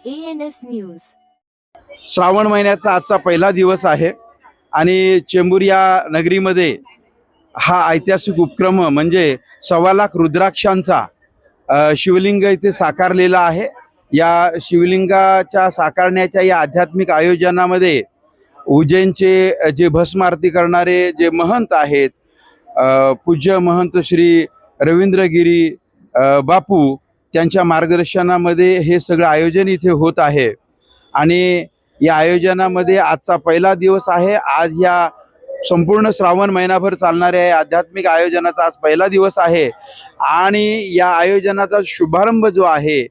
ANS news. Shravan महिन्याचा आजचा पहिला दिवस आहे आणि चेंबूर या नगरीमध्ये हा ऐतिहासिक उपक्रम म्हणजे 1.25 लाख रुद्राक्षांचा शिवलिंग इथे साकारलेला आहे। या शिवलिंगाच्या साकारण्याच्या या आध्यात्मिक आयोजनामध्ये उज्जैनचे जे भस्म आरती करणारे जे महंत आहेत, पूज्य महंत श्री रवींद्रगिरी बापू, त्यांच्या मार्गदर्शनामध्ये हे सगळं आयोजन इथे होत आहे। आणि या आयोजनामध्ये आजचा पहिला दिवस आहे। आज या संपूर्ण श्रावण महिनाभर चालणाऱ्या या आध्यात्मिक आयोजनाचा आज पहिला दिवस आहे आणि या आयोजनाचा शुभारंभ जो आहे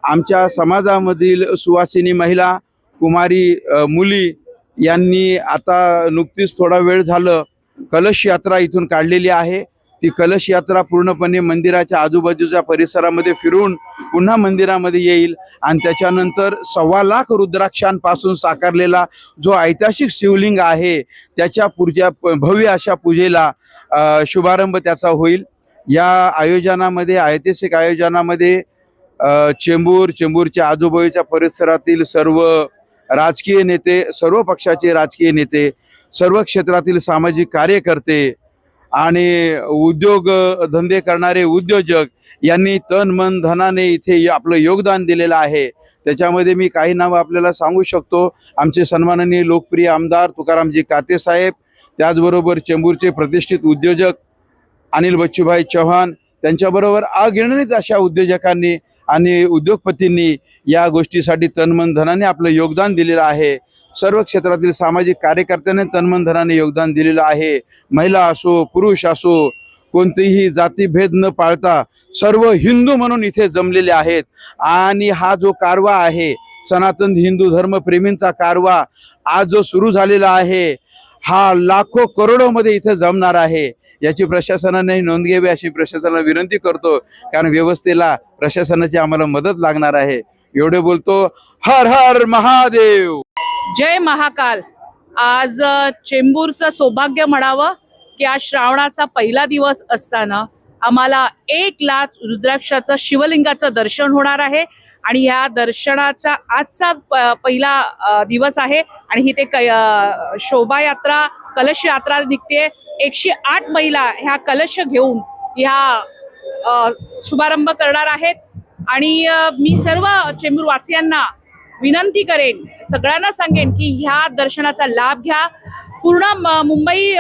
आमच्या समाजामधील सुवासिनी महिला, कुमारी मुली यांनी आता नुकतीच थोडा वेळ झालं कलश यात्रा इथून काढलेली आहे। ती कलश यात्रा पूर्णपणे मंदिराच्या आजूबाजूच्या परिसरामध्ये फिरून पुन्हा मंदिरामध्ये येईल आणि त्याच्यानंतर 1.25 लाख रुद्राक्षांपासून साकारलेला जो ऐतिहासिक शिवलिंग आहे त्याच्या भव्य अशा पूजेला शुभारंभ त्याचा होईल। या आयोजनामध्ये ऐतिहासिक आयोजनामध्ये चेंबूरच्या आजूबाजूच्या परिसरातील सर्व राजकीय नेते, सर्व पक्षाचे राजकीय नेते, सर्व क्षेत्रातील सामाजिक कार्यकर्ते आणि उद्योग धंदे करणारे उद्योजक यांनी तन मन धनाने इथे आपलं योगदान दिलेलं आहे। त्याच्यामध्ये मी काही नाव आपल्याला सांगू शकतो। आमचे सन्माननीय लोकप्रिय आमदार तुकारामजी काते साहेब, त्याचबरोबर चेंबूरचे प्रतिष्ठित उद्योजक अनिल बच्चूभाई चव्हाण, त्यांच्याबरोबर अगणित अशा उद्योजकांनी आणि उद्योगपतींनी या गोष्टीसाठी तनमन धनाने आपलं योगदान दिलेलं आहे। सर्व क्षेत्रातील सामाजिक कार्यकर्त्यांनी तनमन धनाने योगदान दिलेलं आहे। महिला असो, पुरुष असो, कोणतेही जातीभेद न पाळता सर्व हिंदू म्हणून इथे जमलेले आहेत। आणि हा जो कारवा आहे सनातन हिंदू धर्मप्रेमींचा कारवा आज जो सुरू झालेला आहे हा लाखो करोडो मध्ये इथे जमणार आहे। याची प्रशासनाने नोंद घ्यावी अशी प्रशासनाला विनंती करतो, कारण व्यवस्थेला प्रशासनाची आम्हाला मदत लागणार आहे। एवढे बोलतो। हर हर महादेव, जय महाकाल। आज चेंबूरचं सौभाग्य म्हणावं की आज श्रावणाचा पहिला दिवस असताना आम्हाला 1 लाख रुद्राक्षाचं शिवलिंगाचं दर्शन होणार आहे आणि या दर्शनाचा आजचा पहिला दिवस आहे आणि ही ते शोभायात्रा, कलश यात्रा निघते। 108 महिला ह्या कलश घेऊन ह्या शुभारंभ करणार आहेत आणि मी सर्व चेंबूर वासियांना विनंती करेन, सगळ्यांना सांगेन की ह्या दर्शनाचा लाभ घ्या। पूर्ण मुंबई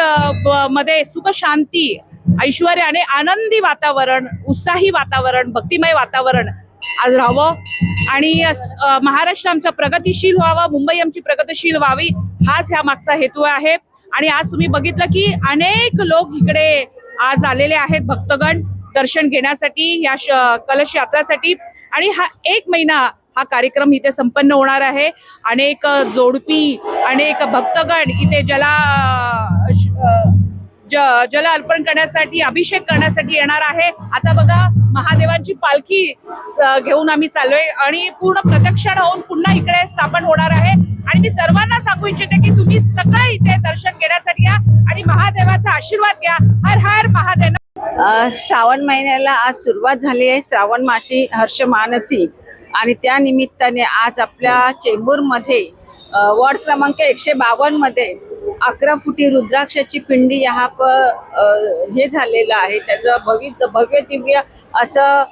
मध्ये सुख शांती, ऐश्वर्याने आनंदी वातावरण, उत्साही वातावरण, भक्तिमय वातावरण आज राहावं आणि महाराष्ट्र आमचा प्रगतिशील व्हावा, मुंबई आमची प्रगतिशील व्हावी, हाच ह्या मागचा हेतू आहे। आणि आज तुम्ही बघितलं की अनेक लोक इकडे आज आलेले आहेत, भक्तगण दर्शन घेण्यासाठी, या कलश यात्रासाठी। आणि हा 1 महिना हा कार्यक्रम इथे संपन्न होणार आहे। अनेक जोडपी, अनेक भक्तगण इथे जल अर्पण करण्यासाठी, अभिषेक करण्यासाठी येणार आहे। आता बघा महादेवांची पालखी घेऊन आम्ही चाललोय आणि पूर्ण प्रदक्षिण होऊन पुन्हा इकडे स्थापन होणार आहे। आणि मी सर्वांना सांगू इच्छिते की तुम्ही सगळे इथे दर्शन घेण्यासाठी या आणि महादेवाचा आशीर्वाद घ्या। हर हर महादेव। श्रावण महिन्याला आज सुरुवात झाली आहे। श्रावण मासी हर्ष मानसी आणि त्या निमित्ताने आज आपल्या चेंबूरमध्ये वॉर्ड क्रमांक 152 मध्ये 11 फुटी रुद्राक्षाची पिंडी हे झालेलं आहे। त्याचं भव्य दिव्य असं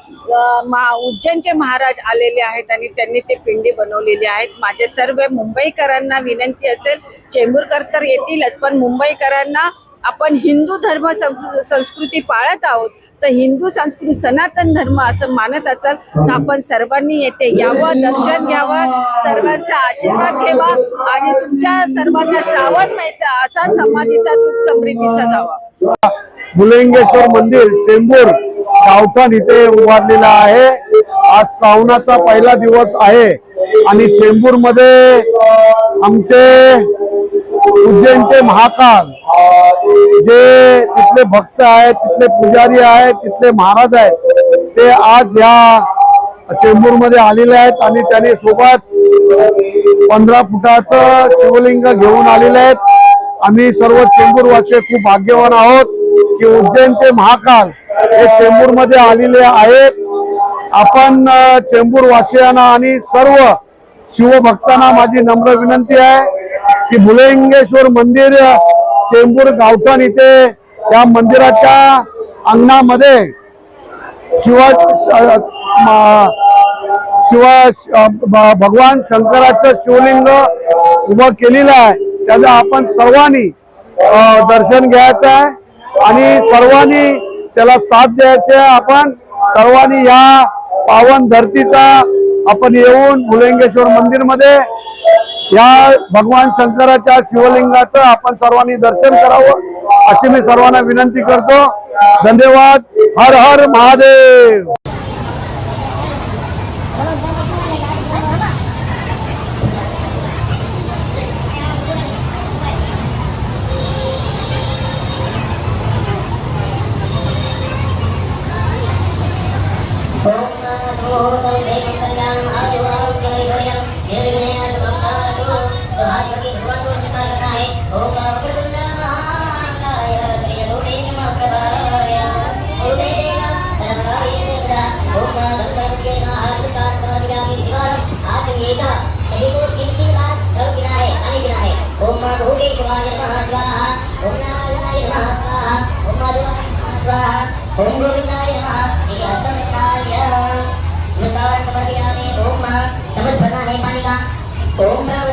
उज्जैनचे महाराज आलेले आहेत आणि त्यांनी ते पिंडी बनवलेली आहेत। माझे सर्व मुंबईकरांना विनंती असेल, चेंबूरकर तर येतीलच पण मुंबईकरांना आपण हिंदू धर्म संस्कृती पाळत आहोत, तर हिंदू संस्कृती सनातन धर्म असं मानत असाल तर आपण सर्वांनी येथे यावं, दर्शन घ्यावं, सर्वांचा आशीर्वाद घ्यावा आणि तुमच्या सर्वांना श्रावण महिना असा समाधीचा सुख समृद्धीचा जावा। भुलिंगेश्वर मंदिर चेंबूर गावठाण इथे उभारलेला आहे। आज श्रावणाचा पहिला दिवस आहे आणि चेंबूर मध्ये आमचे उज्जैनचे महाकाल जे तिथले भक्त आहेत, तिथले पुजारी आहेत, तिथले महाराज आहेत, ते आज या चेंबूर मध्ये आलेले आहेत आणि त्यांनी सोबत 15 फुटाचं शिवलिंग घेऊन आलेले आहेत। आम्ही सर्व चेंबूर वासी खूप भाग्यवान आहोत की उज्जैनचे महाकाल हे चेंबूर मध्ये आलेले आहेत। आपण चेंबूर वासियांना आणि सर्व शिवभक्तांना माझी नम्र विनंती आहे की भुलेंगेश्वर मंदिर चेंबूर गावठण इथे त्या मंदिराच्या अंगणामध्ये भगवान शंकराचं शिवलिंग उभं केलेलं आहे. त्याचं आपण सर्वांनी दर्शन घ्यायचं आहे आणि सर्वांनी त्याला साथ द्यायचे. आपण सर्वांनी या पावन धरतीचा आपण येऊन भुलेंगेश्वर मंदिर मध्ये या भगवान शंकराच्या शिवलिंगाचं आपण सर्वांनी दर्शन करावं अशी मी सर्वांना विनंती करतो. धन्यवाद. हर हर महादेव. ओम